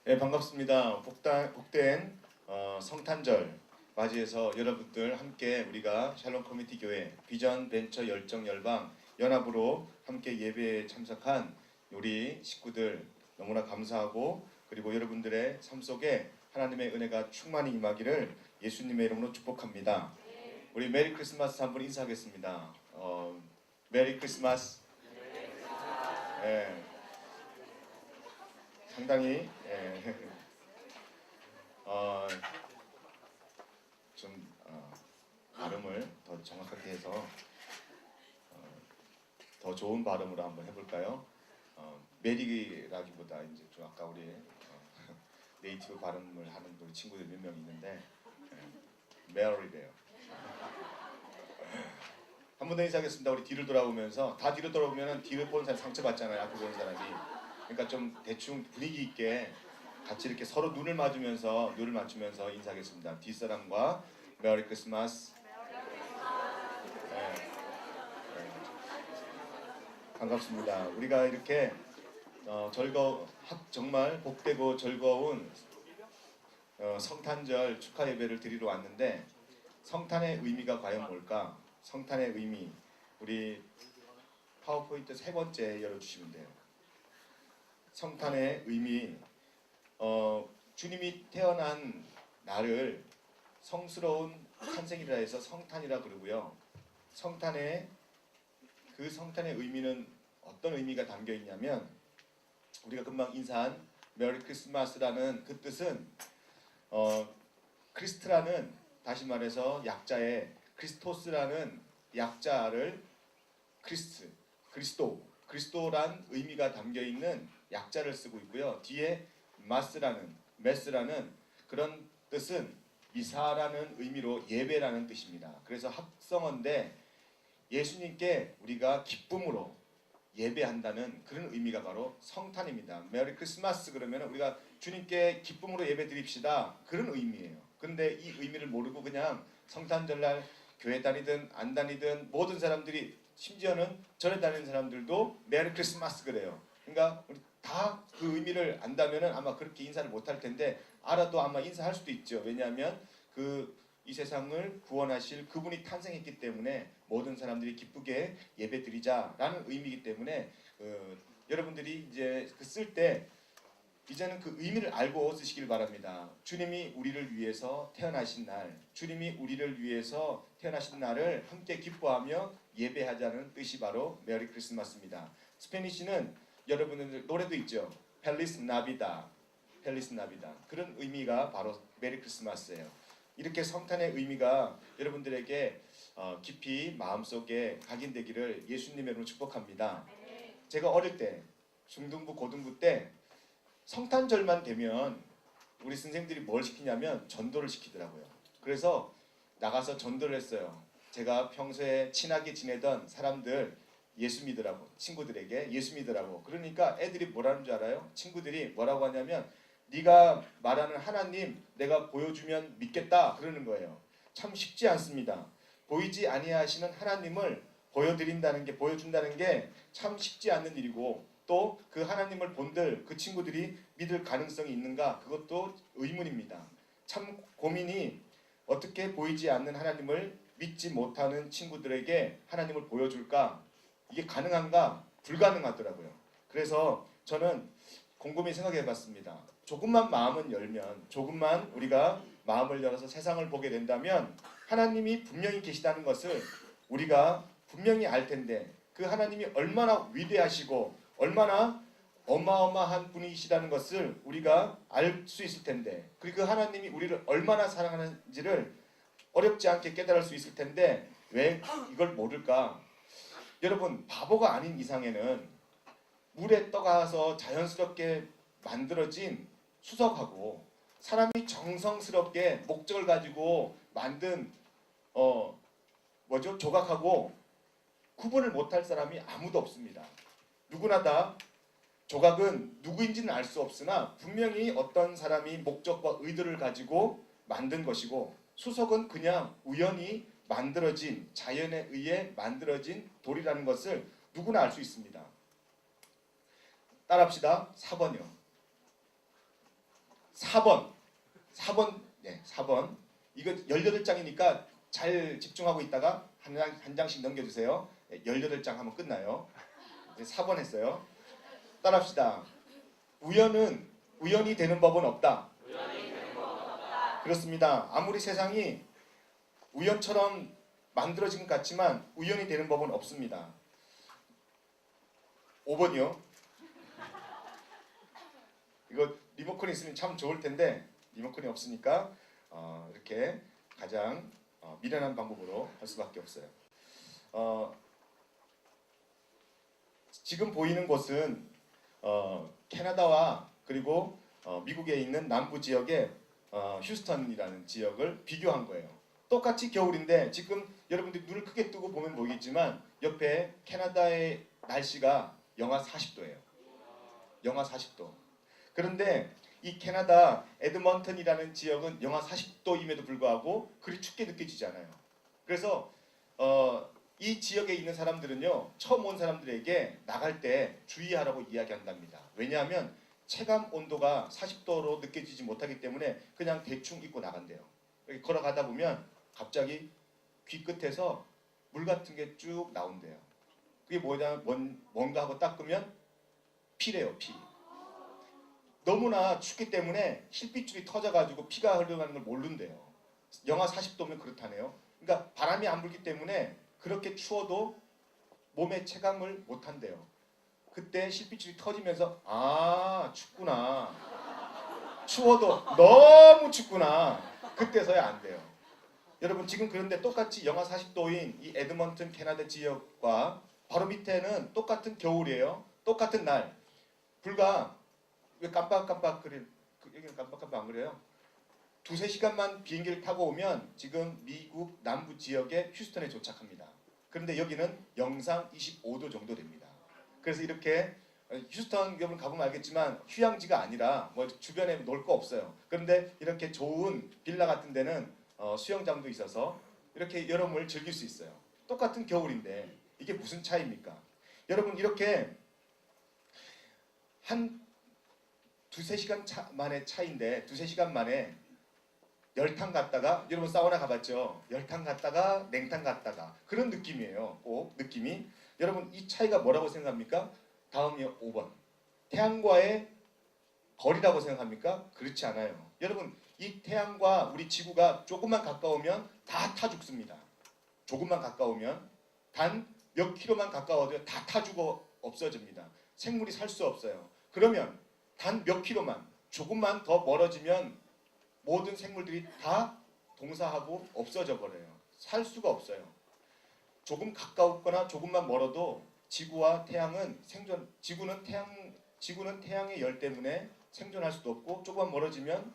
네, 반갑습니다. 복된 성탄절 맞이해서 여러분들 함께 우리가 샬롬 커뮤니티 교회 비전 벤처 열정 열방 연합으로 함께 예배에 참석한 우리 식구들 너무나 감사하고, 그리고 여러분들의 삶 속에 하나님의 은혜가 충만히 임하기를 예수님의 이름으로 축복합니다. 우리 메리 크리스마스 한번 인사하겠습니다. 메리 크리스마스. 예, 상당히 좀 발음을 더 정확하게 해서 더 좋은 발음으로 한번 해볼까요? 메리라기보다 이제 좀 아까 우리 네이티브 발음을 하는 우리 친구들 몇 명 있는데 메리래요. 한 번 더 인사하겠습니다. 우리 뒤를 돌아보면서, 다 뒤로 돌아보면 뒤를 보는 사람이 상처받잖아요. 앞을 보는 사람이. 그러니까 좀 대충 분위기 있게 같이 이렇게 서로 눈을 맞추면서 인사하겠습니다. 뒷사람과 메리 크리스마스. 네, 반갑습니다. 우리가 이렇게 정말 복되고 즐거운 성탄절 축하 예배를 드리러 왔는데, 성탄의 의미가 과연 뭘까? 성탄의 의미, 우리 파워포인트 세 번째 열어주시면 돼요. 성탄의 의미, 주님이 태어난 날을 성스러운 탄생이라 해서 성탄이라 그러고요. 성탄의 의미는 어떤 의미가 담겨 있냐면, 우리가 금방 인사한 메리 크리스마스라는 그 뜻은 크리스트라는, 다시 말해서 약자의 크리스토스라는 약자를 그리스도란 의미가 담겨 있는 약자를 쓰고 있고요. 뒤에 메스라는 그런 뜻은 미사라는 의미로 예배라는 뜻입니다. 그래서 합성어인데 예수님께 우리가 기쁨으로 예배한다는 그런 의미가 바로 성탄입니다. 메리 크리스마스 그러면 우리가 주님께 기쁨으로 예배 드립시다, 그런 의미예요. 그런데 이 의미를 모르고 그냥 성탄절날 교회 다니든 안 다니든 모든 사람들이, 심지어는 절에 다니는 사람들도 메리 크리스마스 그래요. 그러니까 우리 다 그 의미를 안다면 아마 그렇게 인사를 못할 텐데, 알아도 아마 인사할 수도 있죠. 왜냐하면 이 세상을 구원하실 그분이 탄생했기 때문에 모든 사람들이 기쁘게 예배드리자라는 의미이기 때문에 여러분들이 이제 쓸 때 이제는 그 의미를 알고 쓰시길 바랍니다. 주님이 우리를 위해서 태어나신 날을 함께 기뻐하며 예배하자는 뜻이 바로 메리 크리스마스입니다. 스페니쉬는 여러분들 노래도 있죠. 펠리스 나비다. 그런 의미가 바로 메리 크리스마스예요. 이렇게 성탄의 의미가 여러분들에게 깊이 마음속에 각인되기를 예수님의 이름으로 축복합니다. 제가 어릴 때 중등부 고등부 때 성탄절만 되면 우리 선생님들이 뭘 시키냐면 전도를 시키더라고요. 그래서 나가서 전도를 했어요. 제가 평소에 친하게 지내던 사람들 예수 믿으라고, 친구들에게 예수 믿으라고. 그러니까 애들이 뭐라는 줄 알아요? 친구들이 뭐라고 하냐면, 네가 말하는 하나님 내가 보여주면 믿겠다 그러는 거예요. 참 쉽지 않습니다. 보이지 아니하시는 하나님을 보여준다는 게 참 쉽지 않는 일이고, 또 그 하나님을 본들 그 친구들이 믿을 가능성이 있는가, 그것도 의문입니다. 참 고민이, 어떻게 보이지 않는 하나님을 믿지 못하는 친구들에게 하나님을 보여줄까? 이게 가능한가? 불가능하더라고요. 그래서 저는 곰곰이 생각해 봤습니다. 조금만 우리가 마음을 열어서 세상을 보게 된다면 하나님이 분명히 계시다는 것을 우리가 분명히 알 텐데, 그 하나님이 얼마나 위대하시고 얼마나 어마어마한 분이시라는 것을 우리가 알 수 있을 텐데, 그리고 그 하나님이 우리를 얼마나 사랑하는지를 어렵지 않게 깨달을 수 있을 텐데 왜 이걸 모를까? 여러분, 바보가 아닌 이상에는 물에 떠가서 자연스럽게 만들어진 수석하고 사람이 정성스럽게 목적을 가지고 만든 조각하고 구분을 못할 사람이 아무도 없습니다. 누구나 다 조각은 누구인지는 알 수 없으나 분명히 어떤 사람이 목적과 의도를 가지고 만든 것이고, 수석은 그냥 우연히 만들어진, 자연에 의해 만들어진 돌이라는 것을 누구나 알 수 있습니다. 따라합시다. 4번이요. 4번. 4번. 네, 4번. 이거 18장이니까 잘 집중하고 있다가 한 장씩 넘겨주세요. 18장 하면 끝나요. 이제 4번 했어요. 따라합시다. 우연이 되는 법은 없다. 그렇습니다. 아무리 세상이 우연처럼 만들어진 것 같지만 우연이 되는 법은 없습니다. 5번이요. 이거 리모컨이 있으면 참 좋을 텐데 리모컨이 없으니까 이렇게 가장 미련한 방법으로 할 수밖에 없어요. 지금 보이는 곳은 캐나다와 그리고 미국에 있는 남부 지역의 휴스턴이라는 지역을 비교한 거예요. 똑같이 겨울인데 지금 여러분들이 눈을 크게 뜨고 보면 보이겠지만 옆에 캐나다의 날씨가 영하 40도예요. 영하 40도. 그런데 이 캐나다 에드먼턴이라는 지역은 영하 40도임에도 불구하고 그리 춥게 느껴지지 않아요. 그래서 이 지역에 있는 사람들은요, 처음 온 사람들에게 나갈 때 주의하라고 이야기한답니다. 왜냐하면 체감 온도가 40도로 느껴지지 못하기 때문에 그냥 대충 입고 나간대요. 이렇게 걸어가다 보면 갑자기 귀 끝에서 물 같은 게 쭉 나온대요. 그게 뭔가 하고 닦으면 피래요, 피. 너무나 춥기 때문에 실핏줄이 터져가지고 피가 흘러가는 걸 모른대요. 영하 40도면 그렇다네요. 그러니까 바람이 안 불기 때문에 그렇게 추워도 몸에 체감을 못한대요. 그때 실핏줄이 터지면서 춥구나. 추워도 너무 춥구나. 그때서야 안 돼요. 여러분 지금 그런데 똑같이 영하 40도인 이 에드먼튼 캐나다 지역과 바로 밑에는 똑같은 겨울이에요. 똑같은 날. 불과 왜 깜빡깜빡 그래? 여기는 깜빡깜빡 안 그래요? 2-3시간만 비행기를 타고 오면 지금 미국 남부 지역의 휴스턴에 도착합니다. 그런데 여기는 영상 25도 정도 됩니다. 그래서 이렇게 휴스턴 여러분 가보면 알겠지만 휴양지가 아니라 뭐 주변에 놀 거 없어요. 그런데 이렇게 좋은 빌라 같은 데는 수영장도 있어서 이렇게 여름을 즐길 수 있어요. 똑같은 겨울인데 이게 무슨 차이입니까? 여러분 이렇게 한 2-3시간 만의 차이인데 2-3시간 만에 열탕 갔다가 여러분 사우나 가봤죠? 열탕 갔다가 냉탕 갔다가 그런 느낌이에요. 꼭 느낌이. 여러분 이 차이가 뭐라고 생각합니까? 다음이 5번. 태양과의 거리라고 생각합니까? 그렇지 않아요. 여러분 이 태양과 우리 지구가 조금만 가까우면 다 타 죽습니다. 조금만 가까우면 단 몇 킬로만 가까워도 다 타 죽어 없어집니다. 생물이 살 수 없어요. 그러면 단 몇 킬로만 조금만 더 멀어지면 모든 생물들이 다 동사하고 없어져 버려요. 살 수가 없어요. 조금 가까웠거나 조금만 멀어도 지구와 태양은 지구는 태양의 열 때문에 생존할 수도 없고 조금만 멀어지면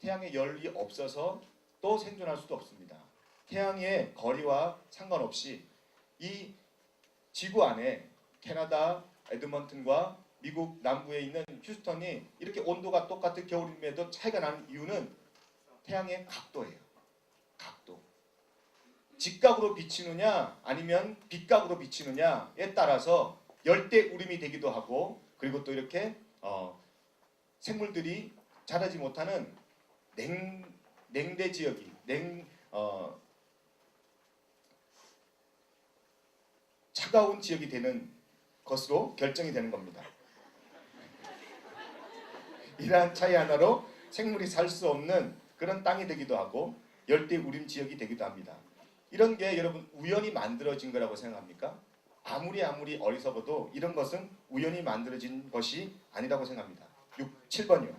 태양의 열이 없어서 또 생존할 수도 없습니다. 태양의 거리와 상관없이 이 지구 안에 캐나다 에드먼튼과 미국 남부에 있는 휴스턴이 이렇게 온도가 똑같은 겨울임에도 차이가 나는 이유는 태양의 각도예요. 각도. 직각으로 비치느냐 아니면 빗각으로 비치느냐에 따라서 열대우림이 되기도 하고 그리고 또 이렇게 생물들이 자라지 못하는 냉대 지역이 차가운 지역이 되는 것으로 결정이 되는 겁니다. 이러한 차이 하나로 생물이 살 수 없는 그런 땅이 되기도 하고 열대우림 지역이 되기도 합니다. 이런 게 여러분 우연히 만들어진 거라고 생각합니까? 아무리 어리석어도 이런 것은 우연히 만들어진 것이 아니라고 생각합니다. 7번이요.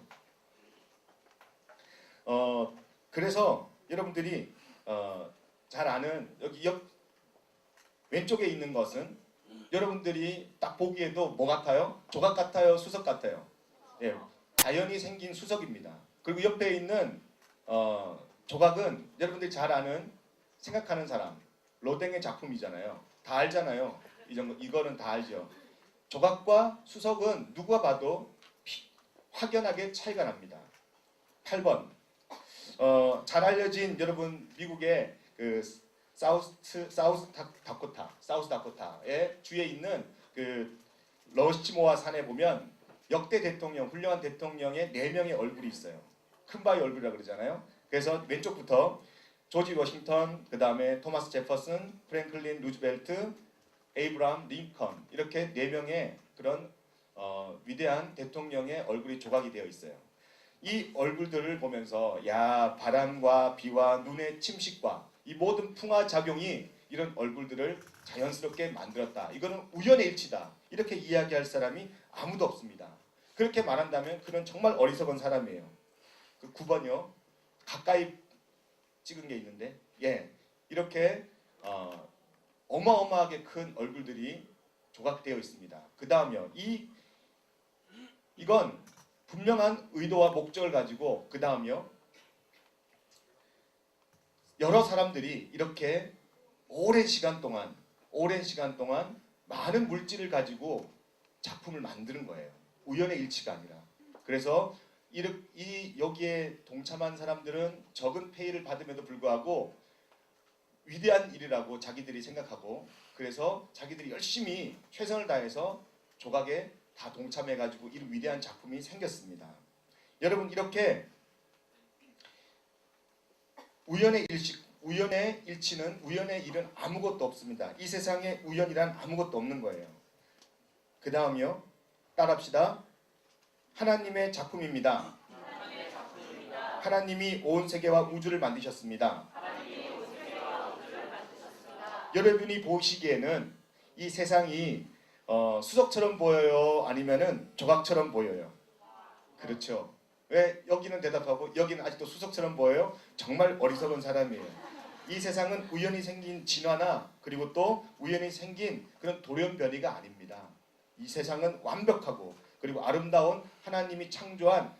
그래서 여러분들이 잘 아는 여기 왼쪽에 있는 것은 여러분들이 딱 보기에도 뭐 같아요? 조각 같아요? 수석 같아요? 예, 자연이 생긴 수석입니다. 그리고 옆에 있는 조각은 여러분들이 잘 아는 생각하는 사람 로댕의 작품이잖아요. 다 알잖아요. 이거는 다 알죠. 조각과 수석은 누가 봐도 확연하게 차이가 납니다. 8번. 잘 알려진 여러분 미국의 그 사우스 다코타의 주에 있는 그 러시모아 산에 보면 역대 대통령, 훌륭한 대통령의 4명의 얼굴이 있어요. 큰 바위 얼굴이라고 그러잖아요. 그래서 왼쪽부터 조지 워싱턴, 그 다음에 토마스 제퍼슨, 프랭클린 루즈벨트, 에이브라함 링컨, 이렇게 4명의 그런 위대한 대통령의 얼굴이 조각이 되어 있어요. 이 얼굴들을 보면서 야, 바람과 비와 눈의 침식과 이 모든 풍화 작용이 이런 얼굴들을 자연스럽게 만들었다. 이거는 우연의 일치다. 이렇게 이야기할 사람이 아무도 없습니다. 그렇게 말한다면 그는 정말 어리석은 사람이에요. 그 9번이요. 가까이 찍은 게 있는데, 예, 이렇게 어마어마하게 큰 얼굴들이 조각되어 있습니다. 그 다음이요. 이건 분명한 의도와 목적을 가지고, 그 다음이요. 여러 사람들이 이렇게 오랜 시간 동안 많은 물질을 가지고 작품을 만드는 거예요. 우연의 일치가 아니라. 그래서 여기에 동참한 사람들은 적은 페이를 받음에도 불구하고 위대한 일이라고 자기들이 생각하고, 그래서 자기들이 열심히 최선을 다해서 조각에 다 동참해가지고 이 위대한 작품이 생겼습니다. 여러분, 이렇게 우연의 일치는, 우연의 일은 아무것도 없습니다. 이 세상에 우연이란 아무것도 없는 거예요. 그 다음이요. 따라합시다. 하나님의 작품입니다. 하나님이 온 세계와 우주를 만드셨습니다. 여러분이 보시기에는 이 세상이 수석처럼 보여요? 아니면은 조각처럼 보여요? 그렇죠. 왜 여기는 대답하고 여기는 아직도 수석처럼 보여요? 정말 어리석은 사람이에요. 이 세상은 우연히 생긴 진화나 그리고 또 우연히 생긴 그런 돌연변이가 아닙니다. 이 세상은 완벽하고 그리고 아름다운 하나님이 창조한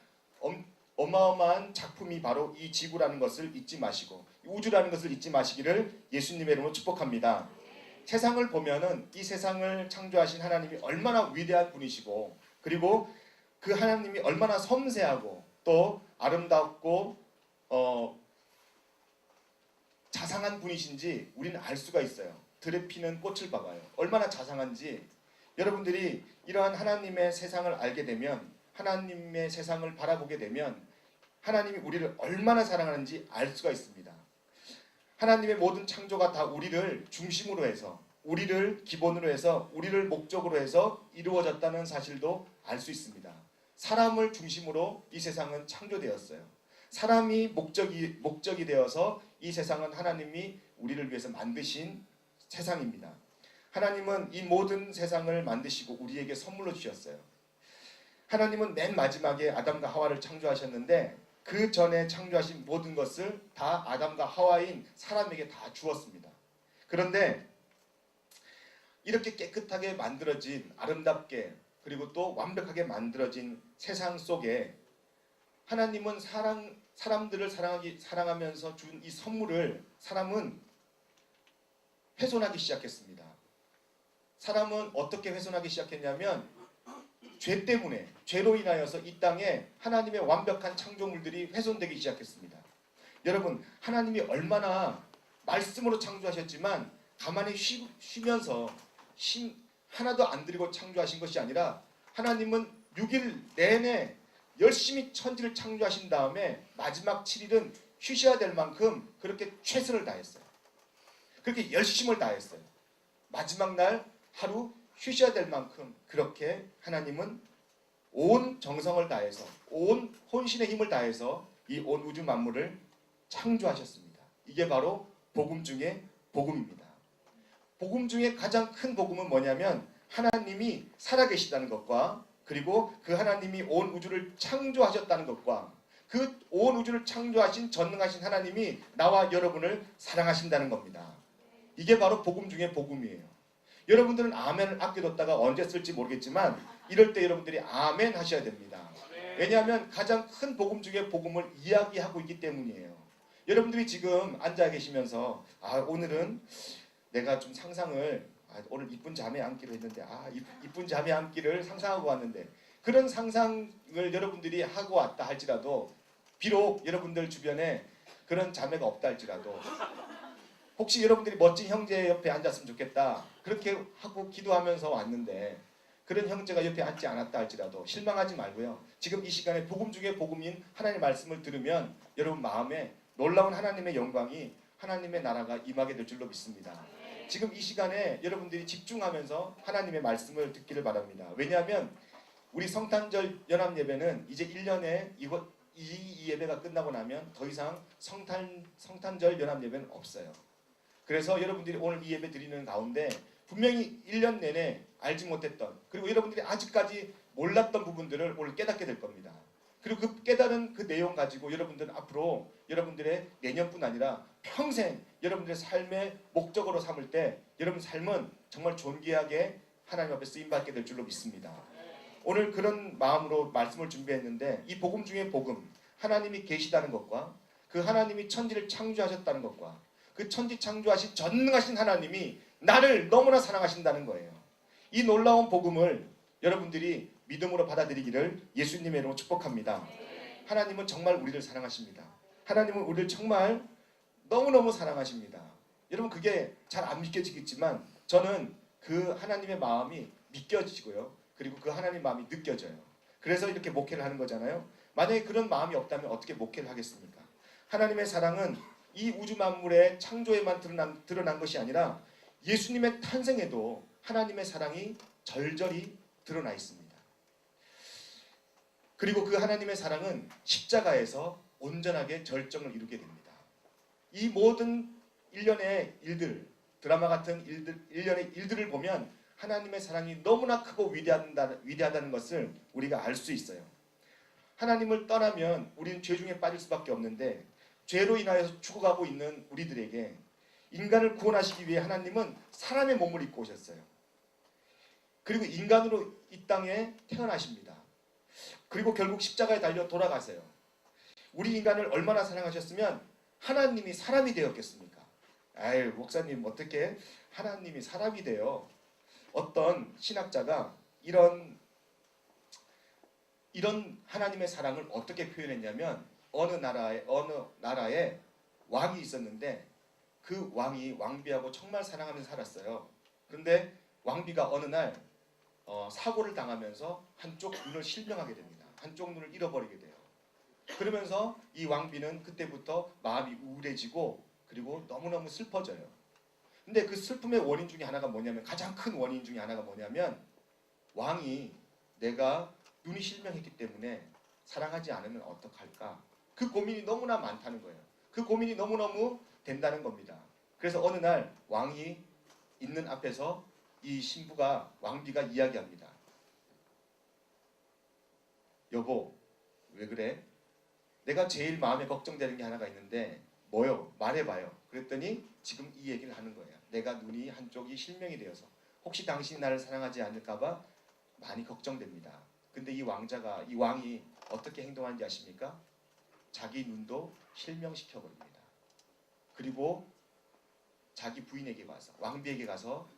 어마어마한 작품이 바로 이 지구라는 것을 잊지 마시고 우주라는 것을 잊지 마시기를 예수님의 이름으로 축복합니다. 세상을 보면은 이 세상을 창조하신 하나님이 얼마나 위대한 분이시고, 그리고 그 하나님이 얼마나 섬세하고 또 아름답고 자상한 분이신지 우리는 알 수가 있어요. 들에 피는 꽃을 봐봐요. 얼마나 자상한지. 여러분들이 이러한 하나님의 세상을 알게 되면, 하나님의 세상을 바라보게 되면 하나님이 우리를 얼마나 사랑하는지 알 수가 있습니다. 하나님의 모든 창조가 다 우리를 중심으로 해서, 우리를 기본으로 해서, 우리를 목적으로 해서 이루어졌다는 사실도 알 수 있습니다. 사람을 중심으로 이 세상은 창조되었어요. 사람이 목적이 되어서 이 세상은 하나님이 우리를 위해서 만드신 세상입니다. 하나님은 이 모든 세상을 만드시고 우리에게 선물로 주셨어요. 하나님은 맨 마지막에 아담과 하와를 창조하셨는데 그 전에 창조하신 모든 것을 다 아담과 하와인 사람에게 다 주었습니다. 그런데 이렇게 깨끗하게 만들어진, 아름답게 그리고 또 완벽하게 만들어진 세상 속에 하나님은 사람들을 사랑하면서 준 이 선물을 사람은 훼손하기 시작했습니다. 사람은 어떻게 훼손하기 시작했냐면 죄 때문에, 죄로 인하여서 이 땅에 하나님의 완벽한 창조물들이 훼손되기 시작했습니다. 여러분, 하나님이 얼마나 말씀으로 창조하셨지만 가만히 쉬면서 힘 하나도 안 들이고 창조하신 것이 아니라 하나님은 6일 내내 열심히 천지를 창조하신 다음에 마지막 7일은 쉬셔야 될 만큼 그렇게 최선을 다했어요. 그렇게 열심을 다했어요. 마지막 날 하루 쉬셔야 될 만큼 그렇게 하나님은 온 정성을 다해서, 온 혼신의 힘을 다해서 이 온 우주 만물을 창조하셨습니다. 이게 바로 복음 중에 복음입니다. 복음 중에 가장 큰 복음은 뭐냐면 하나님이 살아계시다는 것과 그리고 그 하나님이 온 우주를 창조하셨다는 것과 그 온 우주를 창조하신 전능하신 하나님이 나와 여러분을 사랑하신다는 겁니다. 이게 바로 복음 중에 복음이에요. 여러분들은 아멘을 아껴뒀다가 언제 쓸지 모르겠지만 이럴 때 여러분들이 아멘 하셔야 됩니다. 왜냐하면 가장 큰 복음 중에 복음을 이야기하고 있기 때문이에요. 여러분들이 지금 앉아 계시면서 오늘은 내가 좀 상상을 오늘 이쁜 자매 앉기로 했는데 이쁜 자매 앉기를 상상하고 왔는데 그런 상상을 여러분들이 하고 왔다 할지라도 비록 여러분들 주변에 그런 자매가 없다 할지라도 혹시 여러분들이 멋진 형제 옆에 앉았으면 좋겠다 그렇게 하고 기도하면서 왔는데 그런 형제가 옆에 앉지 않았다 할지라도 실망하지 말고요. 지금 이 시간에 복음 중에 복음인 하나님의 말씀을 들으면 여러분 마음에 놀라운 하나님의 영광이 하나님의 나라가 임하게 될 줄로 믿습니다. 지금 이 시간에 여러분들이 집중하면서 하나님의 말씀을 듣기를 바랍니다. 왜냐하면 우리 성탄절 연합 예배는 이제 1년에 이 예배가 끝나고 나면 더 이상 성탄절 연합 예배는 없어요. 그래서 여러분들이 오늘 이 예배 드리는 가운데 분명히 1년 내내 알지 못했던, 그리고 여러분들이 아직까지 몰랐던 부분들을 오늘 깨닫게 될 겁니다. 그리고 그 깨달은 그 내용 가지고 여러분들은 앞으로 여러분들의 내년뿐 아니라 평생 여러분들의 삶의 목적으로 삼을 때 여러분 삶은 정말 존귀하게 하나님 앞에 쓰임받게 될 줄로 믿습니다. 오늘 그런 마음으로 말씀을 준비했는데, 이 복음 중에 복음, 하나님이 계시다는 것과 그 하나님이 천지를 창조하셨다는 것과 그 천지 창조하신 전능하신 하나님이 나를 너무나 사랑하신다는 거예요. 이 놀라운 복음을 여러분들이 믿음으로 받아들이기를 예수님의 이름으로 축복합니다. 하나님은 정말 우리를 사랑하십니다. 하나님은 우리를 정말 너무너무 사랑하십니다. 여러분 그게 잘 안 믿겨지겠지만 저는 그 하나님의 마음이 믿겨지고요. 그리고 그 하나님의 마음이 느껴져요. 그래서 이렇게 목회를 하는 거잖아요. 만약에 그런 마음이 없다면 어떻게 목회를 하겠습니까? 하나님의 사랑은 이 우주 만물의 창조에만 드러난 것이 아니라 예수님의 탄생에도 하나님의 사랑이 절절히 드러나 있습니다. 그리고 그 하나님의 사랑은 십자가에서 온전하게 절정을 이루게 됩니다. 이 모든 일련의 일들, 드라마 같은 일련의 일들을 보면 하나님의 사랑이 너무나 크고 위대하다는 것을 우리가 알 수 있어요. 하나님을 떠나면 우리는 죄 중에 빠질 수밖에 없는데, 죄로 인하여서 죽어가고 있는 우리들에게 인간을 구원하시기 위해 하나님은 사람의 몸을 입고 오셨어요. 그리고 인간으로 이 땅에 태어나십니다. 그리고 결국 십자가에 달려 돌아가세요. 우리 인간을 얼마나 사랑하셨으면 하나님이 사람이 되었겠습니까? 아유, 목사님 어떻게 하나님이 사람이 돼요? 어떤 신학자가 이런 하나님의 사랑을 어떻게 표현했냐면, 어느 나라에 왕이 있었는데 그 왕이 왕비하고 정말 사랑하면서 살았어요. 그런데 왕비가 어느 날 사고를 당하면서 한쪽 눈을 실명하게 됩니다. 한쪽 눈을 잃어버리게 돼요. 그러면서 이 왕비는 그때부터 마음이 우울해지고 그리고 너무너무 슬퍼져요. 근데 그 슬픔의 원인 중에 하나가 뭐냐면, 가장 큰 원인 중에 하나가 뭐냐면, 왕이 내가 눈이 실명했기 때문에 사랑하지 않으면 어떡할까? 그 고민이 너무나 많다는 거예요. 그 고민이 너무너무 된다는 겁니다. 그래서 어느 날 왕이 있는 앞에서 이 신부가, 왕비가 이야기합니다. 여보, 왜 그래? 내가 제일 마음에 걱정되는 게 하나가 있는데 뭐요? 말해봐요. 그랬더니 지금 이 얘기를 하는 거예요. 내가 눈이 한쪽이 실명이 되어서 혹시 당신이 나를 사랑하지 않을까봐 많이 걱정됩니다. 근데 이 왕이 어떻게 행동하는지 아십니까? 자기 눈도 실명시켜버립니다. 그리고 자기 부인에게 가서, 왕비에게 가서,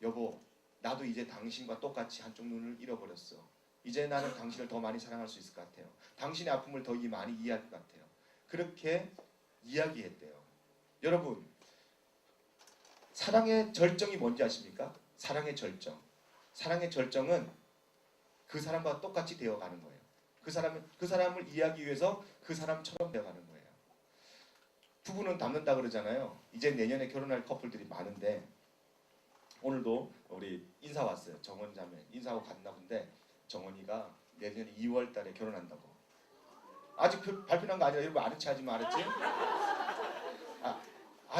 여보, 나도 이제 당신과 똑같이 한쪽 눈을 잃어버렸어. 이제 나는 당신을 더 많이 사랑할 수 있을 것 같아요. 당신의 아픔을 더 많이 이해할 것 같아요. 그렇게 이야기했대요. 여러분, 사랑의 절정이 뭔지 아십니까? 사랑의 절정. 사랑의 절정은 그 사람과 똑같이 되어가는 거예요. 그 사람을 이해하기 위해서 그 사람처럼 되어가는 거예요. 부부는 닮는다 그러잖아요. 이제 내년에 결혼할 커플들이 많은데, 오늘도 우리 인사 왔어요. 정원 자매 인사하고 갔나 본데, 정원이가 내년 2월 달에 결혼한다고. 아직 발표난 거 아니라 여러분 아는 체 하지 말았지?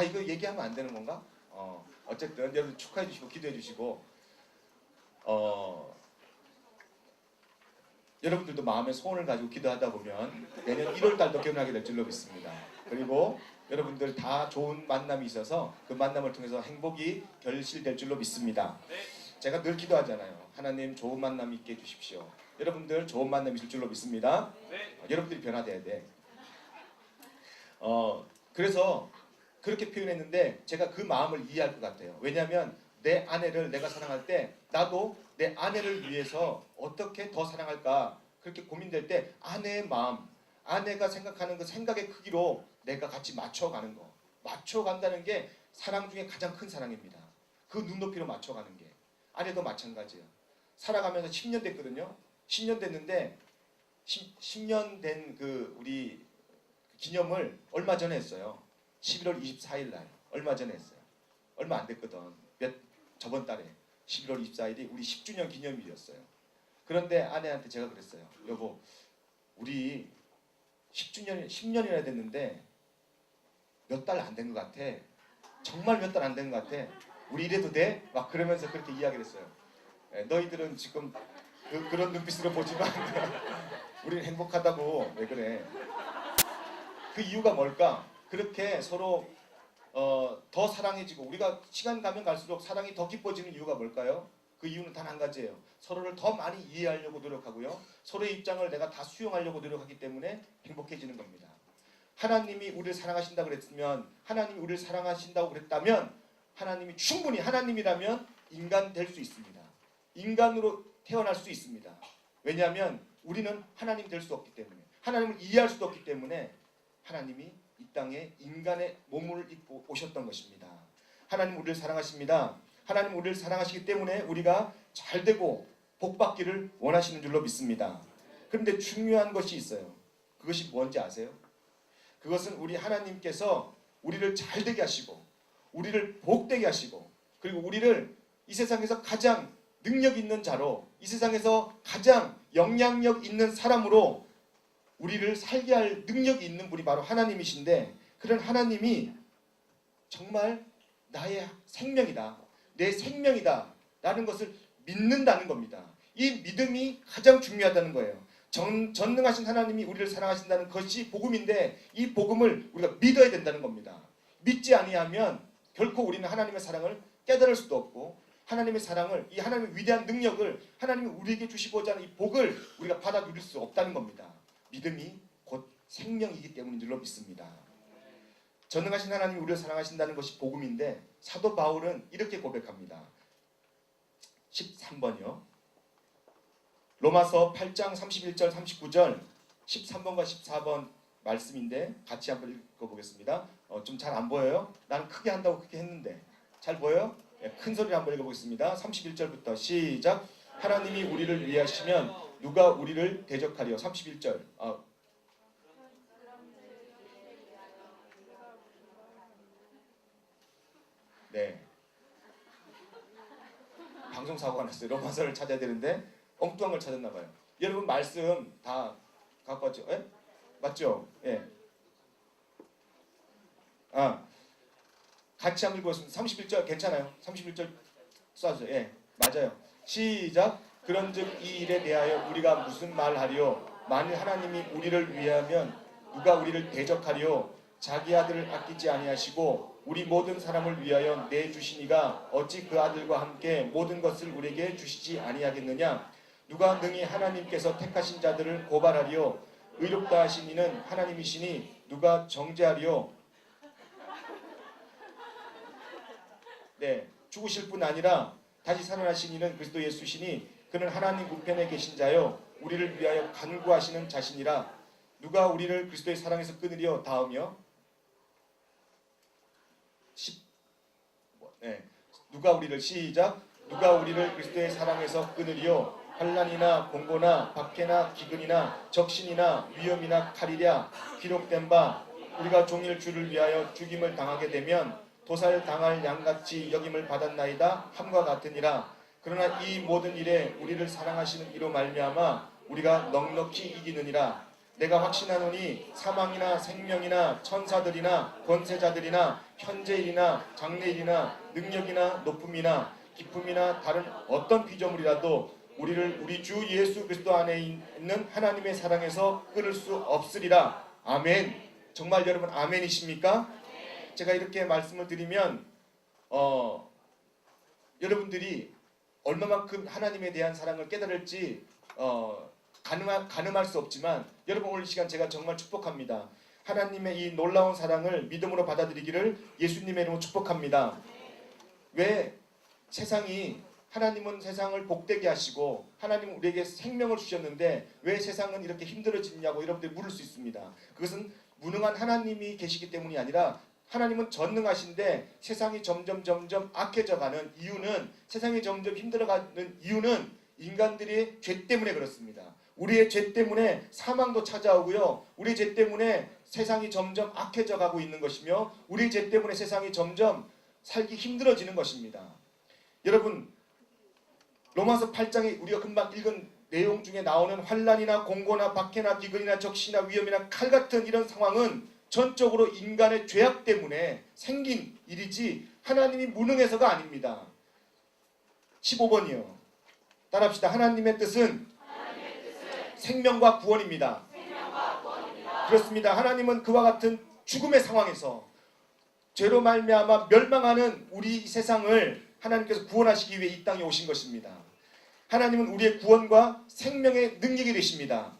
이거 얘기하면 안 되는 건가? 어쨌든 여러분 축하해 주시고 기도해 주시고, 여러분들도 마음의 소원을 가지고 기도하다 보면 내년 1월 달도 결혼하게 될 줄로 믿습니다. 그리고 여러분들 다 좋은 만남이 있어서 그 만남을 통해서 행복이 결실될 줄로 믿습니다. 제가 늘 기도하잖아요. 하나님 좋은 만남 있게 해주십시오. 여러분들 좋은 만남 있을 줄로 믿습니다. 여러분들이 변화돼야 돼. 그래서 그렇게 표현했는데 제가 그 마음을 이해할 것 같아요. 왜냐하면 내 아내를 내가 사랑할 때 나도 내 아내를 위해서 어떻게 더 사랑할까 그렇게 고민될 때 아내의 마음, 아내가 생각하는 그 생각의 크기로 내가 같이 맞춰가는 거, 맞춰간다는 게 사랑 중에 가장 큰 사랑입니다. 그 눈높이로 맞춰가는 게. 아내도 마찬가지예요. 살아가면서 10년 됐거든요. 10년 됐는데 10년 된 그 우리 기념을 얼마 전에 했어요. 11월 24일 날 얼마 전에 했어요. 얼마 안 됐거든. 저번 달에 11월 24일이 우리 10주년 기념일이었어요. 그런데 아내한테 제가 그랬어요. 여보, 우리 10년이나 됐는데 몇 달 안 된 것 같아. 정말 몇 달 안 된 것 같아. 우리 이래도 돼? 막 그러면서 그렇게 이야기를 했어요. 너희들은 지금 그런 눈빛으로 보지만 우리는 행복하다고. 왜 그래? 그 이유가 뭘까? 그렇게 서로 더 사랑해지고 우리가 시간 가면 갈수록 사랑이 더 깊어지는 이유가 뭘까요? 그 이유는 단 한 가지예요. 서로를 더 많이 이해하려고 노력하고요. 서로의 입장을 내가 다 수용하려고 노력하기 때문에 행복해지는 겁니다. 하나님이 우리를 사랑하신다고 그랬으면, 하나님이 우리를 사랑하신다고 그랬다면, 하나님이 충분히 하나님이라면 인간 될 수 있습니다. 인간으로 태어날 수 있습니다. 왜냐하면 우리는 하나님 될 수 없기 때문에, 하나님을 이해할 수도 없기 때문에 하나님이 이 땅에 인간의 몸을 입고 오셨던 것입니다. 하나님 우리를 사랑하십니다. 하나님 우리를 사랑하시기 때문에 우리가 잘되고 복받기를 원하시는 줄로 믿습니다. 그런데 중요한 것이 있어요. 그것이 뭔지 아세요? 그것은 우리 하나님께서 우리를 잘되게 하시고 우리를 복되게 하시고 그리고 우리를 이 세상에서 가장 능력 있는 자로, 이 세상에서 가장 영향력 있는 사람으로 우리를 살게 할 능력이 있는 분이 바로 하나님이신데, 그런 하나님이 정말 나의 생명이다, 내 생명이다 라는 것을 믿는다는 겁니다. 이 믿음이 가장 중요하다는 거예요. 전능하신 하나님이 우리를 사랑하신다는 것이 복음인데, 이 복음을 우리가 믿어야 된다는 겁니다. 믿지 아니하면 결코 우리는 하나님의 사랑을 깨달을 수도 없고, 하나님의 사랑을, 이 하나님의 위대한 능력을, 하나님이 우리에게 주시고자 하는 이 복을 우리가 받아 누릴 수 없다는 겁니다. 믿음이 곧 생명이기 때문인 줄로 믿습니다. 전능하신 하나님이 우리를 사랑하신다는 것이 복음인데, 사도 바울은 이렇게 고백합니다. 13번이요. 로마서 8장 31절 39절 13번과 14번 말씀인데 같이 한번 읽어보겠습니다. 좀 잘 안 보여요? 나는 크게 한다고 크게 했는데 잘 보여요? 네, 큰 소리로 한번 읽어보겠습니다. 31절부터 시작. 하나님이 우리를 위하시면 누가 우리를 대적하리요. 31절. 네. 방송사고가 났어요. 로마서를 찾아야 되는데 엉뚱한 걸 찾았나 봐요. 여러분 말씀 다 갖고 왔죠? 예? 맞죠? 예. 같이 한번 읽어보겠습니다. 31절 괜찮아요? 31절 쏴주세요. 예, 맞아요. 시작. 그런즉 이 일에 대하여 우리가 무슨 말하리요? 만일 하나님이 우리를 위하면 누가 우리를 대적하리요? 자기 아들을 아끼지 아니하시고 우리 모든 사람을 위하여 내주시니가 어찌 그 아들과 함께 모든 것을 우리에게 주시지 아니하겠느냐? 누가 능히 하나님께서 택하신 자들을 고발하리요? 의롭다 하신 이는 하나님이시니 누가 정죄하리요? 네, 죽으실 뿐 아니라 다시 살아나신 이는 그리스도 예수시니 그는 하나님 우편에 계신 자요 우리를 위하여 간구하시는 자신이라. 누가 우리를 그리스도의 사랑에서 끊으리요? 다음이요. 누가 우리를 시작. 누가 우리를 그리스도의 사랑에서 끊으리요? 환난이나 공고나 박해나 기근이나 적신이나 위험이나 칼이랴. 기록된 바 우리가 종일 주를 위하여 죽임을 당하게 되면 도살 당할 양같이 여김을 받았나이다 함과 같으니라. 그러나 이 모든 일에 우리를 사랑하시는 이로 말미암아 우리가 넉넉히 이기느니라. 내가 확신하노니 사망이나 생명이나 천사들이나 권세자들이나 현재일이나 장래일이나 능력이나 높음이나 기쁨이나 다른 어떤 피조물이라도 우리를 우리 주 예수 그리스도 안에 있는 하나님의 사랑에서 끊을 수 없으리라. 아멘. 정말 여러분 아멘이십니까? 제가 이렇게 말씀을 드리면 여러분들이 얼마만큼 하나님에 대한 사랑을 깨달을지 가늠할 수 없지만 여러분 오늘 이 시간 제가 정말 축복합니다. 하나님의 이 놀라운 사랑을 믿음으로 받아들이기를 예수님의 이름으로 축복합니다. 왜 세상이, 하나님은 세상을 복되게 하시고 하나님은 우리에게 생명을 주셨는데 왜 세상은 이렇게 힘들어지냐고 여러분들이 물을 수 있습니다. 그것은 무능한 하나님이 계시기 때문이 아니라 하나님은 전능하신데 세상이 점점 악해져가는 이유는, 세상이 점점 힘들어가는 이유는 인간들의 죄 때문에 그렇습니다. 우리의 죄 때문에 사망도 찾아오고요. 우리의 죄 때문에 세상이 점점 악해져 가고 있는 것이며 우리의 죄 때문에 세상이 점점 살기 힘들어지는 것입니다. 여러분, 로마서 8장에 우리가 금방 읽은 내용 중에 나오는 환난이나 공고나 박해나 기근이나 적시나 위험이나 칼 같은 이런 상황은 전적으로 인간의 죄악 때문에 생긴 일이지 하나님이 무능해서가 아닙니다. 15번이요. 따라합시다. 하나님의 뜻은 생명과 구원입니다. 그렇습니다. 하나님은 그와 같은 죽음의 상황에서 죄로 말미암아 멸망하는 우리 세상을 하나님께서 구원하시기 위해 이 땅에 오신 것입니다. 하나님은 우리의 구원과 생명의 능력이 되십니다.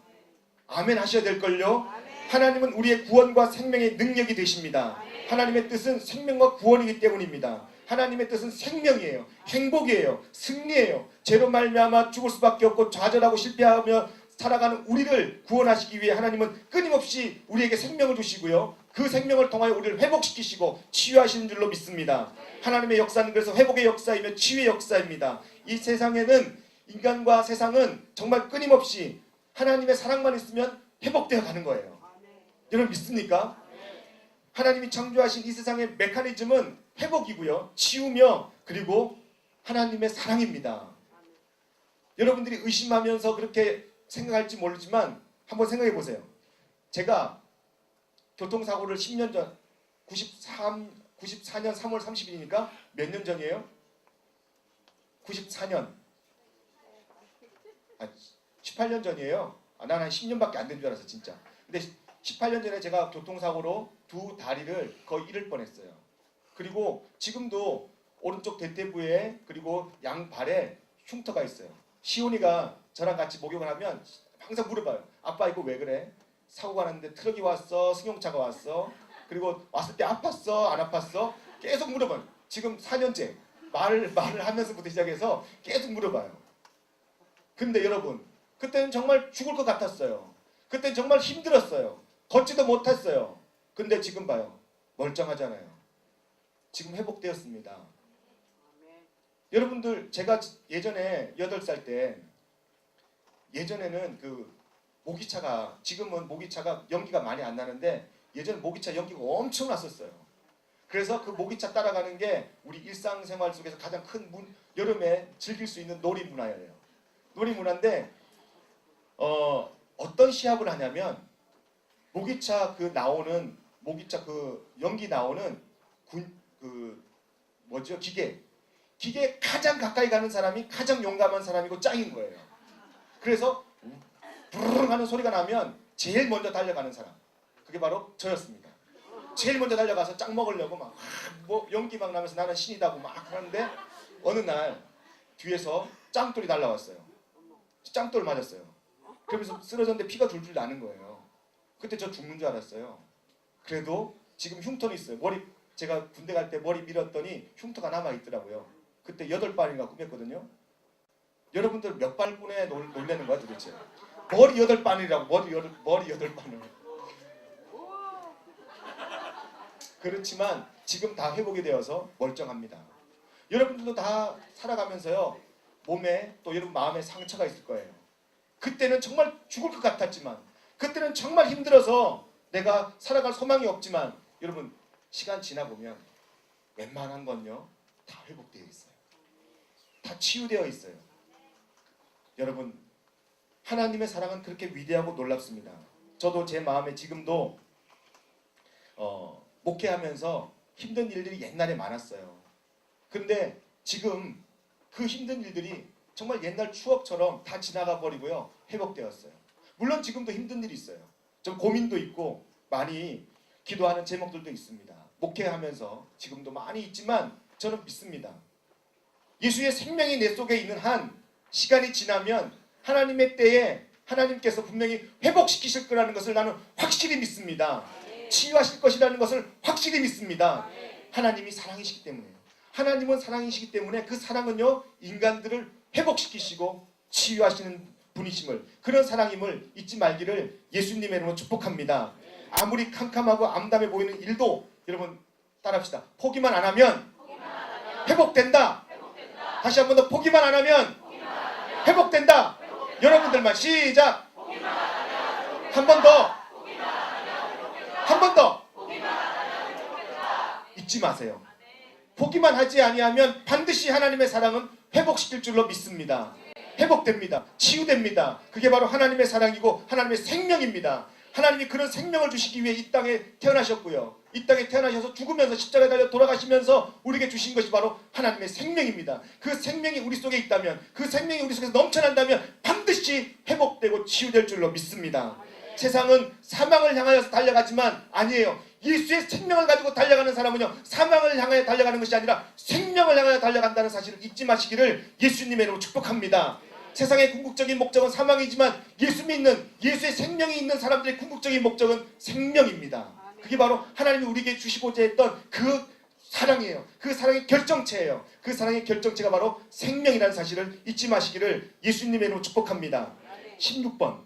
아멘 하셔야 될걸요. 하나님은 우리의 구원과 생명의 능력이 되십니다. 하나님의 뜻은 생명과 구원이기 때문입니다. 하나님의 뜻은 생명이에요. 행복이에요. 승리예요. 죄로 말미암아 죽을 수밖에 없고 좌절하고 실패하며 살아가는 우리를 구원하시기 위해 하나님은 끊임없이 우리에게 생명을 주시고요. 그 생명을 통하여 우리를 회복시키시고 치유하시는 줄로 믿습니다. 하나님의 역사는 그래서 회복의 역사이며 치유의 역사입니다. 이 세상에는 인간과 세상은 정말 끊임없이 하나님의 사랑만 있으면 회복되어 가는 거예요. 여러분 믿습니까? 하나님이 창조하신 이 세상의 메커니즘은 회복이고요. 치유며 그리고 하나님의 사랑입니다. 여러분들이 의심하면서 그렇게 생각할지 모르지만 한번 생각해 보세요. 제가 교통사고를 10년 전 94년 3월 30일이니까 몇 년 전이에요? 94년 18년 전이에요. 난 한 10년밖에 안 된 줄 알았어 진짜. 근데 18년 전에 제가 교통사고로 두 다리를 거의 잃을 뻔했어요. 그리고 지금도 오른쪽 대퇴부에 그리고 양발에 흉터가 있어요. 시온이가 저랑 같이 목욕을 하면 항상 물어봐요. 아빠 이거 왜 그래? 사고가 났는데 트럭이 왔어? 승용차가 왔어? 그리고 왔을 때 아팠어? 안 아팠어? 계속 물어봐요. 지금 4년째 말을 하면서부터 시작해서 계속 물어봐요. 근데 여러분 그때는 정말 죽을 것 같았어요. 그때는 정말 힘들었어요. 걷지도 못했어요. 근데 지금 봐요. 멀쩡하잖아요. 지금 회복되었습니다. 여러분들 제가 예전에 8살 때 예전에는 그 모기차가 지금은 모기차가 연기가 많이 안 나는데 예전에 모기차 연기가 엄청 났었어요. 그래서 그 모기차 따라가는 게 우리 일상생활 속에서 가장 큰 여름에 즐길 수 있는 놀이문화예요. 놀이문화인데 어떤 시합을 하냐면 모기차 그 나오는 모기차 그 연기 나오는 기계 가장 가까이 가는 사람이 가장 용감한 사람이고 짱인 거예요. 그래서 부르릉 하는 소리가 나면 제일 먼저 달려가는 사람 그게 바로 저였습니다. 제일 먼저 달려가서 짱 먹으려고 막 연기 막 나면서 나는 신이다고 막 하는데 어느 날 뒤에서 짱돌이 날라왔어요. 짱돌 맞았어요. 그러면서 쓰러졌는데 피가 줄줄 나는 거예요. 그때 저 죽는 줄 알았어요. 그래도 지금 흉터는 있어요. 제가 군대 갈 때 머리 밀었더니 흉터가 남아있더라고요. 그때 8발인가 꾸몄거든요. 여러분들 몇 발꾼에 놀래는 거야 도대체? 머리 8바늘이라고 머리 8바늘. 그렇지만 지금 다 회복이 되어서 멀쩡합니다. 여러분들도 다 살아가면서요. 몸에 또 여러분 마음에 상처가 있을 거예요. 그때는 정말 죽을 것 같았지만 그때는 정말 힘들어서 내가 살아갈 소망이 없지만 여러분 시간 지나보면 웬만한 건요. 다 회복되어 있어요. 다 치유되어 있어요. 여러분 하나님의 사랑은 그렇게 위대하고 놀랍습니다. 저도 제 마음에 지금도 목회하면서 힘든 일들이 옛날에 많았어요. 근데 지금 그 힘든 일들이 정말 옛날 추억처럼 다 지나가 버리고요. 회복되었어요. 물론 지금도 힘든 일이 있어요. 좀 고민도 있고 많이 기도하는 제목들도 있습니다. 목회하면서 지금도 많이 있지만 저는 믿습니다. 예수의 생명이 내 속에 있는 한 시간이 지나면 하나님의 때에 하나님께서 분명히 회복시키실 거라는 것을 나는 확실히 믿습니다. 치유하실 것이라는 것을 확실히 믿습니다. 하나님이 사랑이시기 때문에요. 하나님은 사랑이시기 때문에 그 사랑은요 인간들을 회복시키시고 치유하시는 분이심을 그런 사랑임을 잊지 말기를 예수님의 이름으로 축복합니다. 아무리 캄캄하고 암담해 보이는 일도 여러분 따라합시다. 포기만 안 하면 회복된다. 다시 한 번 더 포기만 안 하면 회복된다. 여러분들만 시작. 한 번 더. 한 번 더. 잊지 마세요. 보기만 하지 아니하면 반드시 하나님의 사랑은 회복시킬 줄로 믿습니다. 회복됩니다. 치유됩니다. 그게 바로 하나님의 사랑이고 하나님의 생명입니다. 하나님이 그런 생명을 주시기 위해 이 땅에 태어나셨고요. 이 땅에 태어나셔서 죽으면서 십자가에 달려 돌아가시면서 우리에게 주신 것이 바로 하나님의 생명입니다. 그 생명이 우리 속에 있다면, 그 생명이 우리 속에서 넘쳐난다면 반드시 회복되고 치유될 줄로 믿습니다. 세상은 사망을 향하여서 달려가지만 아니에요. 예수의 생명을 가지고 달려가는 사람은요, 사망을 향하여 달려가는 것이 아니라 생명을 향하여 달려간다는 사실을 잊지 마시기를 예수님의 이름으로 축복합니다. 세상의 궁극적인 목적은 사망이지만 예수 믿는, 예수의 생명이 있는 사람들의 궁극적인 목적은 생명입니다. 그게 바로 하나님이 우리에게 주시고자 했던 그 사랑이에요. 그 사랑의 결정체예요. 그 사랑의 결정체가 바로 생명이라는 사실을 잊지 마시기를 예수님의 이름으로 축복합니다. 16번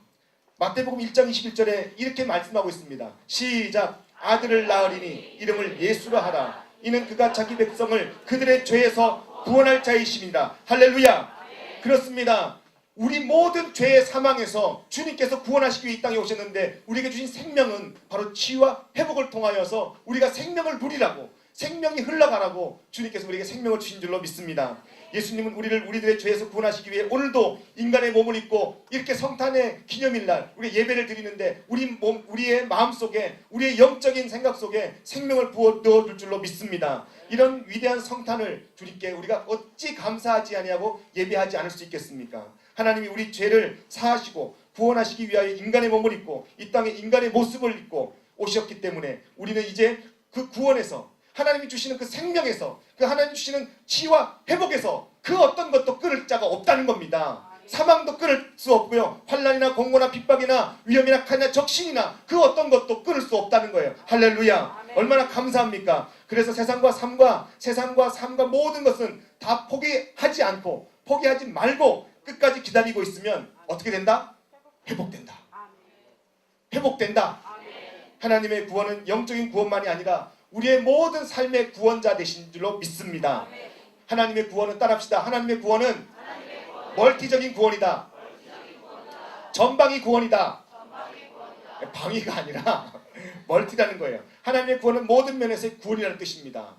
마태복음 1장 21절에 이렇게 말씀하고 있습니다. 시작. 아들을 낳으리니 이름을 예수라 하라. 이는 그가 자기 백성을 그들의 죄에서 구원할 자이심이라. 할렐루야. 그렇습니다. 우리 모든 죄의 사망에서 주님께서 구원하시기 위해 이 땅에 오셨는데 우리에게 주신 생명은 바로 치유와 회복을 통하여서 우리가 생명을 누리라고, 생명이 흘러가라고 주님께서 우리에게 생명을 주신 줄로 믿습니다. 예수님은 우리들의 죄에서 구원하시기 위해 오늘도 인간의 몸을 입고 이렇게 성탄의 기념일날 우리 예배를 드리는데 우리의 마음속에, 우리의 영적인 생각 속에 생명을 부어 넣어줄 줄로 믿습니다. 이런 위대한 성탄을 주님께 우리가 어찌 감사하지 아니하고 예배하지 않을 수 있겠습니까? 하나님이 우리 죄를 사하시고 구원하시기 위하여 인간의 몸을 입고 이 땅에 인간의 모습을 입고 오셨기 때문에 우리는 이제 그 구원에서, 하나님이 주시는 그 생명에서, 그 하나님이 주시는 치유와 회복에서 그 어떤 것도 끊을 자가 없다는 겁니다. 사망도 끊을 수 없고요. 환난이나 공고나 핍박이나 위험이나 칼이나 적신이나 그 어떤 것도 끊을 수 없다는 거예요. 할렐루야. 얼마나 감사합니까? 그래서 세상과 삶과 모든 것은 다 포기하지 않고, 포기하지 말고 끝까지 기다리고 있으면 어떻게 된다? 회복된다. 회복된다. 하나님의 구원은 영적인 구원만이 아니라 우리의 모든 삶의 구원자 되신 줄로 믿습니다. 하나님의 구원은, 따라합시다. 하나님의 구원은 멀티적인 구원이다. 전방위 구원이다. 방위가 아니라 멀티라는 거예요. 하나님의 구원은 모든 면에서의 구원이라는 뜻입니다.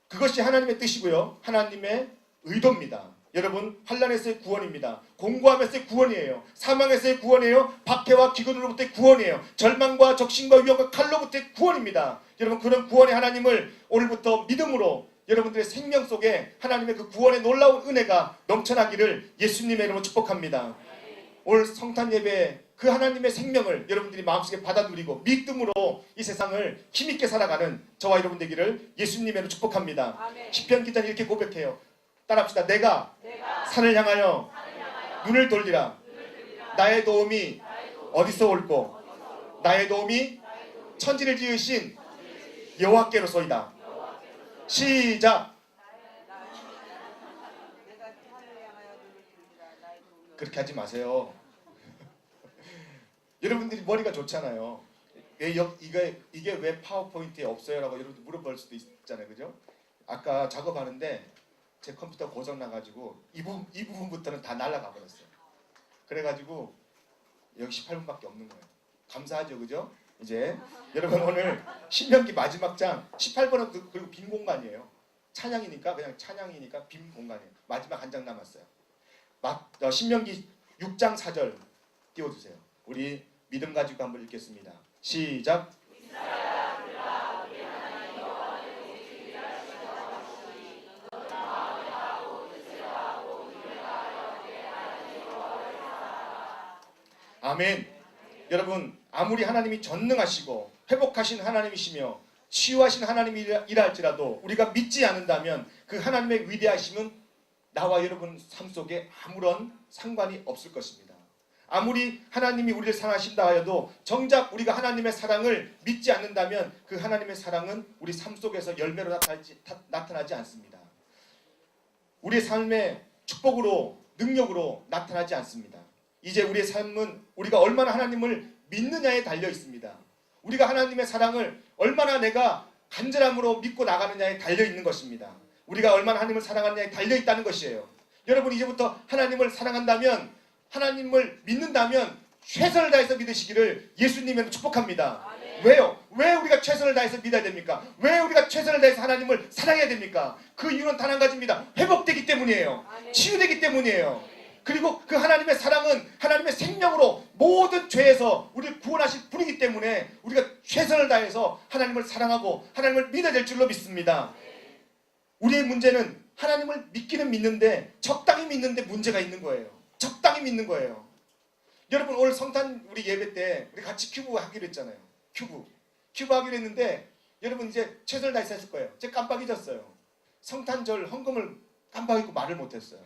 그것이 하나님의 뜻이고요. 하나님의 의도입니다. 여러분, 환난에서의 구원입니다. 공고함에서의 구원이에요. 사망에서의 구원이에요. 박해와 기근으로부터의 구원이에요. 절망과 적신과 위험과 칼로부터의 구원입니다. 여러분, 그런 구원의 하나님을 오늘부터 믿음으로 여러분들의 생명 속에 하나님의 그 구원의 놀라운 은혜가 넘쳐나기를 예수님의 이름으로 축복합니다. 오늘 성탄 예배에 그 하나님의 생명을 여러분들이 마음속에 받아 누리고 믿음으로 이 세상을 힘있게 살아가는 저와 여러분 되기를 예수님의 이름으로 축복합니다. 시편 기자는 이렇게 고백해요. 따라합시다. 내가 산을 향하여 눈을 돌리라. 나의 도움이 어디서 올꼬? 나의 도움이 천지를 지으신 여호와께로소이다. 시작. 그렇게 하지 마세요. 여러분들이 머리가 좋잖아요. 이게 왜 파워포인트에 없어요? 라고 여러분들 물어볼 수도 있잖아요. 그죠? 아까 작업하는데 제 컴퓨터 고장 나가지고 이 부분부터는 다 날아가 버렸어요. 그래가지고 여기 18분밖에 없는 거예요. 감사하죠, 그죠? 이제 여러분 오늘 신명기 마지막 장 18번은 그리고 빈 공간이에요. 찬양이니까 그냥 찬양이니까 빈 공간이에요. 마지막 한 장 남았어요. 신명기 6장 4절 띄워주세요. 우리 믿음 가지고 한번 읽겠습니다. 시작. 아멘. 여러분, 아무리 하나님이 전능하시고 회복하신 하나님이시며 치유하신 하나님이라 할지라도 우리가 믿지 않는다면 그 하나님의 위대하심은 나와 여러분 삶 속에 아무런 상관이 없을 것입니다. 아무리 하나님이 우리를 사랑하신다 하여도 정작 우리가 하나님의 사랑을 믿지 않는다면 그 하나님의 사랑은 우리 삶 속에서 열매로 나타나지 않습니다. 우리의 삶의 축복으로, 능력으로 나타나지 않습니다. 이제 우리의 삶은 우리가 얼마나 하나님을 믿느냐에 달려 있습니다. 우리가 하나님의 사랑을 얼마나 내가 간절함으로 믿고 나가느냐에 달려 있는 것입니다. 우리가 얼마나 하나님을 사랑하느냐에 달려 있다는 것이에요. 여러분 이제부터 하나님을 사랑한다면, 하나님을 믿는다면 최선을 다해서 믿으시기를 예수님으로 축복합니다. 왜요? 왜 우리가 최선을 다해서 믿어야 됩니까? 왜 우리가 최선을 다해서 하나님을 사랑해야 됩니까? 그 이유는 단 한 가지입니다. 회복되기 때문이에요. 치유되기 때문이에요. 그리고 그 하나님의 사랑은 하나님의 생명으로 모든 죄에서 우리를 구원하실 분이기 때문에 우리가 최선을 다해서 하나님을 사랑하고 하나님을 믿어야 될 줄로 믿습니다. 우리의 문제는 하나님을 믿기는 믿는데 적당히 믿는데 문제가 있는 거예요. 적당히 믿는 거예요. 여러분 오늘 성탄 우리 예배 때 우리 같이 큐브 하기로 했잖아요. 큐브 하기로 했는데 여러분 이제 최선을 다해서 했을 거예요. 제가 깜빡 잊었어요. 성탄절 헌금을 깜빡 잊고 말을 못했어요.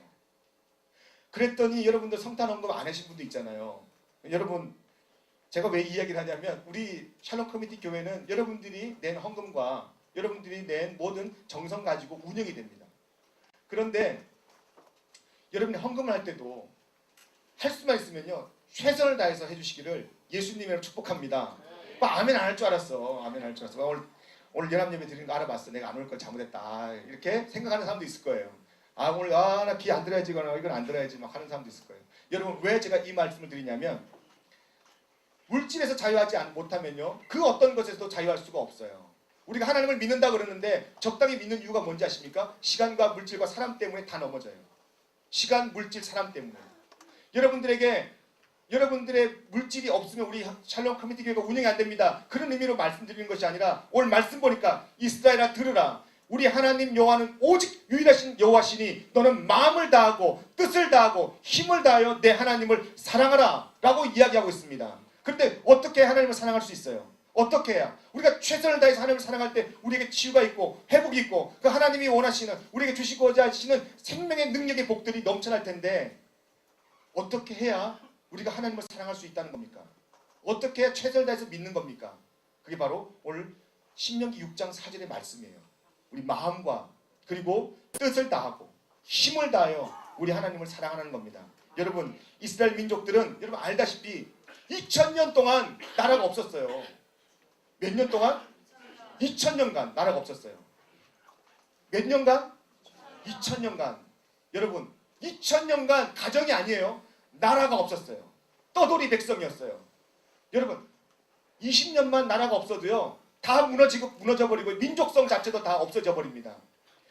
그랬더니 여러분들 성탄 헌금 안 하신 분도 있잖아요. 여러분 제가 왜 이 이야기를 하냐면 우리 샬롬 커뮤니티 교회는 여러분들이 낸 헌금과 여러분들이 낸 모든 정성 가지고 운영이 됩니다. 그런데 여러분이 헌금을 할 때도 할 수만 있으면요 최선을 다해서 해주시기를 예수님으로 축복합니다. 아멘 안 할 줄 알았어. 아멘 안 할 줄 알았어. 오늘 연합 예배 드리는 거 알아봤어. 내가 안 올 걸 잘못했다. 이렇게 생각하는 사람도 있을 거예요. 오늘 나 귀 안 들어야지 이건 안 들어야지 막 하는 사람도 있을 거예요. 여러분 왜 제가 이 말씀을 드리냐면 물질에서 자유하지 못하면요 그 어떤 것에서도 자유할 수가 없어요. 우리가 하나님을 믿는다 그러는데 적당히 믿는 이유가 뭔지 아십니까? 시간과 물질과 사람 때문에 다 넘어져요. 시간, 물질, 사람 때문에. 여러분들의 물질이 없으면 우리 샬롬 커뮤니티 교회가 운영이 안 됩니다. 그런 의미로 말씀드리는 것이 아니라 오늘 말씀 보니까 이스라엘아 들으라. 우리 하나님 여호와는 오직 유일하신 여호와시니 너는 마음을 다하고 뜻을 다하고 힘을 다하여 내 하나님을 사랑하라 라고 이야기하고 있습니다. 그런데 어떻게 하나님을 사랑할 수 있어요? 어떻게 해야? 우리가 최선을 다해서 하나님을 사랑할 때 우리에게 치유가 있고 회복이 있고 그 하나님이 원하시는 우리에게 주시고자 하시는 생명의 능력의 복들이 넘쳐날 텐데 어떻게 해야 우리가 하나님을 사랑할 수 있다는 겁니까? 어떻게 해야 최선을 다해서 믿는 겁니까? 그게 바로 오늘 신명기 6장 4절의 말씀이에요. 우리 마음과 그리고 뜻을 다하고 힘을 다하여 우리 하나님을 사랑하는 겁니다. 여러분 이스라엘 민족들은 여러분 알다시피 2000년 동안 나라가 없었어요. 몇 년 동안? 2000년간 나라가 없었어요. 몇 년간? 2000년간. 여러분 2000년간 가정이 아니에요. 나라가 없었어요. 떠돌이 백성이었어요. 여러분 20년만 나라가 없어도요 다 무너져버리고 민족성 자체도 다 없어져 버립니다.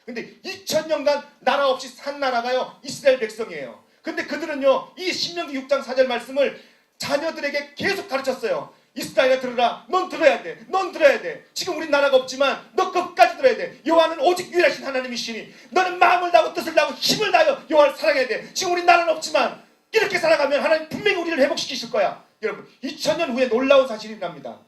근데 2000년간 나라 없이 산 나라가요 이스라엘 백성이에요. 근데 그들은요 이 신명기 6장 4절 말씀을 자녀들에게 계속 가르쳤어요. 이스라엘아 들으라. 넌 들어야 돼. 넌 들어야 돼. 지금 우리 나라가 없지만 너 끝까지 들어야 돼. 여호와는 오직 유일하신 하나님이시니 너는 마음을 다하고 뜻을 다하고 힘을 다하여 여호와를 사랑해야 돼. 지금 우리 나라는 없지만 이렇게 살아가면 하나님 분명히 우리를 회복시키실 거야. 여러분 2000년 후에 놀라운 사실이 일어납니다.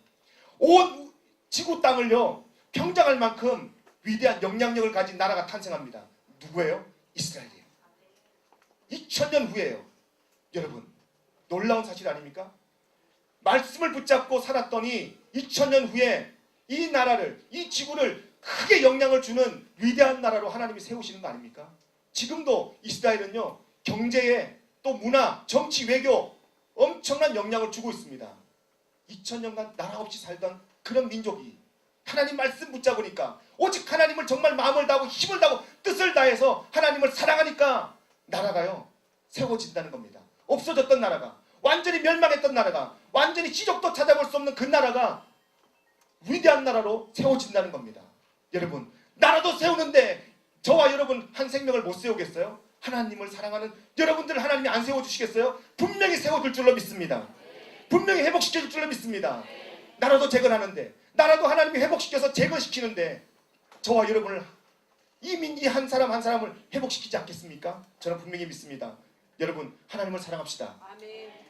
온 지구 땅을요 평정할 만큼 위대한 영향력을 가진 나라가 탄생합니다. 누구예요? 이스라엘이에요. 2000년 후에요. 여러분 놀라운 사실 아닙니까? 말씀을 붙잡고 살았더니 2000년 후에 이 나라를 이 지구를 크게 영향을 주는 위대한 나라로 하나님이 세우시는 거 아닙니까? 지금도 이스라엘은요 경제에 또 문화, 정치, 외교 엄청난 영향을 주고 있습니다. 2000년간 나라 없이 살던 그런 민족이 하나님 말씀 붙잡으니까 오직 하나님을 정말 마음을 다하고 힘을 다하고 뜻을 다해서 하나님을 사랑하니까 나라가요 세워진다는 겁니다. 없어졌던 나라가 완전히 멸망했던 나라가 완전히 지적도 찾아볼 수 없는 그 나라가 위대한 나라로 세워진다는 겁니다. 여러분 나라도 세우는데 저와 여러분 한 생명을 못 세우겠어요? 하나님을 사랑하는 여러분들 하나님이 안 세워주시겠어요? 분명히 세워줄 줄로 믿습니다. 분명히 회복시켜줄 줄로 믿습니다. 나라도 재건하는데 나라도 하나님이 회복시켜서 재건시키는데 저와 여러분을 이 한 사람 한 사람을 회복시키지 않겠습니까? 저는 분명히 믿습니다. 여러분 하나님을 사랑합시다.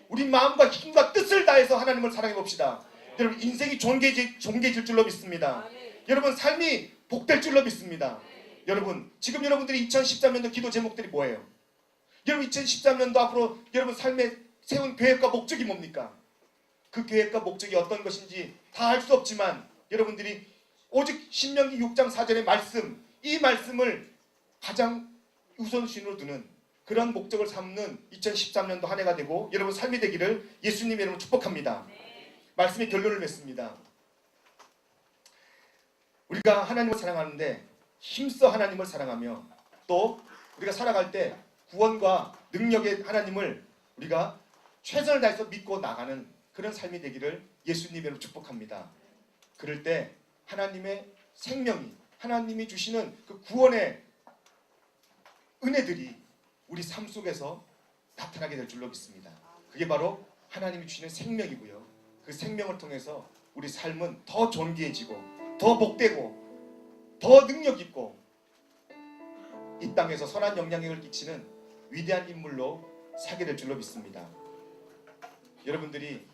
우리 마음과 힘과 뜻을 다해서 하나님을 사랑해봅시다. 여러분 인생이 존귀해질 줄로 믿습니다. 여러분 삶이 복될 줄로 믿습니다. 여러분 지금 여러분들이 2013년도 기도 제목들이 뭐예요? 여러분 2013년도 앞으로 여러분 삶에 세운 계획과 목적이 뭡니까? 그 계획과 목적이 어떤 것인지 다 알 수 없지만 여러분들이 오직 신명기 6장 4절의 말씀 이 말씀을 가장 우선순위로 두는 그런 목적을 삼는 2013년도 한 해가 되고 여러분 삶이 되기를 예수님의 이름으로 축복합니다. 말씀의 결론을 맺습니다. 우리가 하나님을 사랑하는데 힘써 하나님을 사랑하며 또 우리가 살아갈 때 구원과 능력의 하나님을 우리가 최선을 다해서 믿고 나가는 그런 삶이 되기를 예수님으로 축복합니다. 그럴 때 하나님의 생명이, 하나님이 주시는 그 구원의 은혜들이 우리 삶 속에서 나타나게 될 줄로 믿습니다. 그게 바로 하나님이 주시는 생명이고요. 그 생명을 통해서 우리 삶은 더 존귀해지고 더 복되고 더 능력 있고 이 땅에서 선한 영향력을 끼치는 위대한 인물로 살게 될 줄로 믿습니다. 여러분들이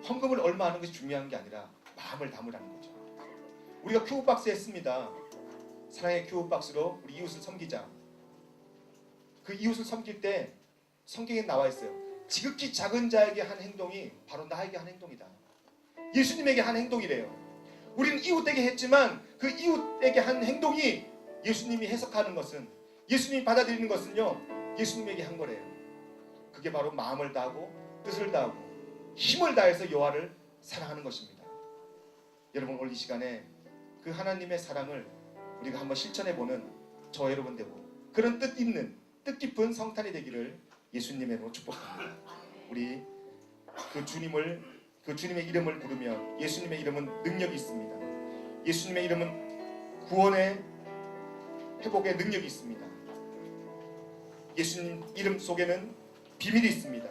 헌금을 얼마 하는 것이 중요한 게 아니라 마음을 담으라는 거죠. 우리가 큐브박스 했습니다. 사랑의 큐브박스로 우리 이웃을 섬기자. 그 이웃을 섬길 때 성경에 나와 있어요. 지극히 작은 자에게 한 행동이 바로 나에게 한 행동이다. 예수님에게 한 행동이래요. 우리는 이웃에게 했지만 그 이웃에게 한 행동이 예수님이 해석하는 것은, 예수님이 받아들이는 것은요, 예수님에게 한 거래요. 그게 바로 마음을 다하고 뜻을 다하고 힘을 다해서 여호와를 사랑하는 것입니다. 여러분, 오늘 이 시간에 그 하나님의 사랑을 우리가 한번 실천해보는 저 여러분 되고 그런 뜻깊은 성탄이 되기를 예수님의 이름으로 축복합니다. 우리 그 주님의 이름을 부르면 예수님의 이름은 능력이 있습니다. 예수님의 이름은 구원의 회복의 능력이 있습니다. 예수님 이름 속에는 비밀이 있습니다.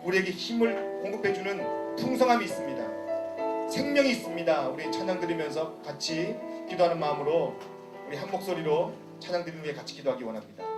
우리에게 힘을 공급해주는 풍성함이 있습니다. 생명이 있습니다. 우리 찬양 드리면서 같이 기도하는 마음으로 우리 한 목소리로 찬양 드리는 후에 같이 기도하기 원합니다.